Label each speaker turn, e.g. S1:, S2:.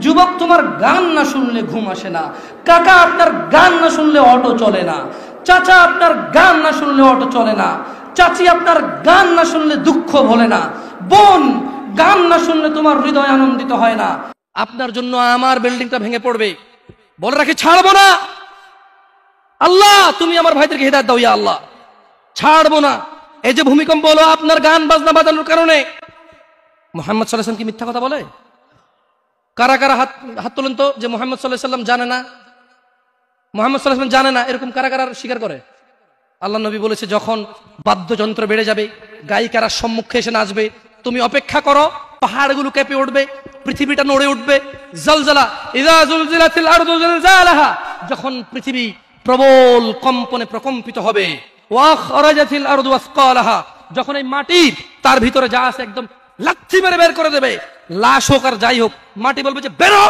S1: যুবক, তোমার গান না শুনলে ঘুম আসে না। কাকা, আপনার গান না শুনলে অটো চলে না। চাচা, আপনার গান না শুনলে অটো চলে না। চাচি, আপনার গান না শুনলে দুঃখ ভোলে না। বোন, গান না শুনলে তোমার হৃদয় আনন্দিত হয় না। আপনার জন্য আমার বিল্ডিংটা ভেঙে পড়বে, বলে রাখি ছাড়বো না। আল্লাহ, তুমি আমার ভাইদেরকে হিদায়াত দাও, ইয়া আল্লাহ, ছাড়বো না। এই যে ভূমিকম্প হলো আপনার গান বাজনা বাজানোর কারণে। মুহাম্মদ সাল্লাল্লাহু আলাইহি ওয়াসাল্লাম কি মিথ্যা কথা বলে? কারা কারা হাত তোলেন তো যে মুহাম্মদ সাল্লাল্লাহু আলাইহি ওয়াসাল্লাম জানে না, মুহাম্মদ সাল্লাল্লাহু আলাইহি ওয়াসাল্লাম জানে না, এরকম কারা কারা স্বীকার করে? আল্লাহ নবী বলেছে, যখন বাদ্যযন্ত্র বেড়ে যাবে, গায়িকারা সম্মুখে এসে নাচবে, তুমি অপেক্ষা করো, পাহাড়গুলো কেঁপে উঠবে, পৃথিবীটা নড়ে উঠবে। জালজালা, ইযা জুলজিলাতিল আরদু জিলজালাহা, যখন পৃথিবী প্রবল কম্পনে প্রকম্পিত হবে। ওয়া খরাজাতিল আরদু আসকালাহা, যখন এই মাটি তার ভিতরে যা আছে একদম লাথি মেরে বের করে দেবে, লাশ হোক আর যাই হোক, মাটি বলবে যে বেরো।